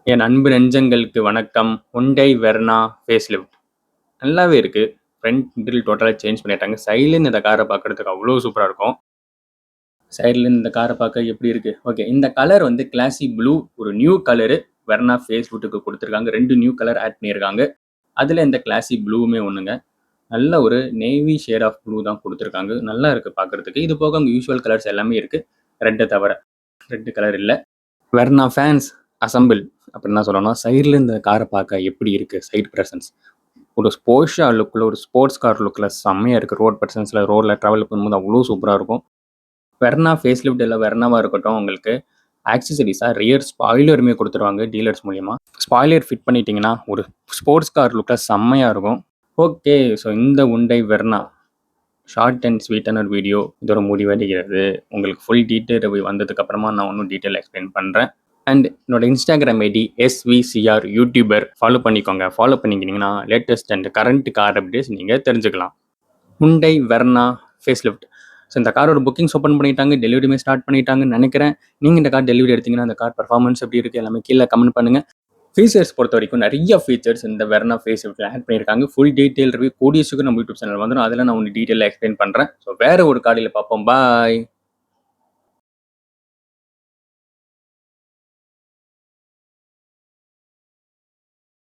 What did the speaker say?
என் அன்பு நெஞ்சங்களுக்கு வணக்கம். Hyundai Verna ஃபேஸ்லிஃப்ட் நல்லாவே இருக்கு. ஃப்ரண்ட் கிரில் டோட்டலா சேஞ்ச் பண்ணிட்டாங்க. சைட்லேருந்து இந்த காரை பார்க்கறதுக்கு அவ்வளோ சூப்பரா இருக்கும். சைட்லேருந்து இந்த காரை பார்க்க எப்படி இருக்கு? ஓகே, இந்த கலர் வந்து கிளாசி ப்ளூ, ஒரு நியூ கலரு வெர்னா ஃபேஸ்லிஃப்ட்டுக்கு கொடுத்துருக்காங்க. 2 நியூ கலர் ஆட் பண்ணியிருக்காங்க. அதில் இந்த கிளாசி ப்ளூவுமே ஒன்றுங்க. நல்ல ஒரு நேவி ஷேட் ஆஃப் ப்ளூ தான் கொடுத்துருக்காங்க. நல்லா இருக்கு பார்க்கறதுக்கு. இது போக அங்கே யூஷுவல் கலர்ஸ் எல்லாமே இருக்கு. ரெட்டை தவிர ரெட் கலர் இல்லை. வெர்னா ஃபேன்ஸ் அசம்பிள் அப்படின்னு தான் சொல்லணும். சைடில் இந்த காரை பார்க்க எப்படி இருக்குது? சைட் ப்ரெசன்ஸ் ஒரு ஸ்போர்ட்ஸா லுக்கில், ஒரு ஸ்போர்ட்ஸ் கார் லுக்கில் செம்மையாக இருக்குது. ரோட் ப்ரெசன்ஸில் ரோடில் ட்ராவல் பண்ணும்போது அவ்வளோ சூப்பராக இருக்கும். வெர்னா ஃபேஸ்லிஃப்ட் இல்லை வெர்னாவாக இருக்கட்டும், உங்களுக்கு ஆக்சசரிஸாக ரியர் ஸ்பாய்லருமே கொடுத்துருவாங்க டீலர்ஸ் மூலிமா. ஸ்பாய்லர் ஃபிட் பண்ணிட்டீங்கன்னா ஒரு ஸ்போர்ட்ஸ் கார் லுக்கில் செம்மையாக இருக்கும். ஓகே, ஸோ இந்த Hyundai வெர்னா ஷார்ட் அண்ட் ஸ்வீட்டான ஒரு வீடியோ இதோட முடிவடைகிறது. உங்களுக்கு ஃபுல் டீட்டெயில் ரிவ்யூ வந்ததுக்கப்புறமா நான் இன்னும் டீட்டெயில் எக்ஸ்பிளைன் பண்ணுறேன். அண்ட் என்னோட Instagram ID SVCR YouTuber follow பண்ணிக்கோங்க. ஃபாலோ பண்ணிக்கிட்டிங்கன்னா latest and current car updates நீங்கள் தெரிஞ்சுக்கலாம். Hyundai Verna facelift. ஸோ இந்த காரோட புக்கிங்ஸ் ஓப்பன் பண்ணிட்டாங்க, டெலிவரியுமே ஸ்டார்ட் பண்ணிட்டாங்கன்னு நினைக்கிறேன். நீங்கள் இந்த கார் டெலிவரி எடுத்தீங்கன்னா அந்த கார் பர்ஃபார்மன்ஸ் எப்படி இருக்குது எல்லாமே கீழே கமெண்ட் பண்ணுங்கள். ஃபீச்சர்ஸ் பொறுத்த வரைக்கும் நிறைய ஃபீச்சர்ஸ் இந்த வெர்னா ஃபேஸ்லிஃப்ட்டில் ஆட் பண்ணியிருக்காங்க. ஃபுல் டீட்டெயில் ரிவ்யூ கூடிய சீக்கிரம் நம்ம யூடியூப் சேனல் வந்துடும். அதில் நான் ஒன்று டீட்டெயிலாக எக்ஸ்பிளைன் பண்ணுறேன். ஸோ வேறு ஒரு காலையில் பார்ப்போம். பாய்.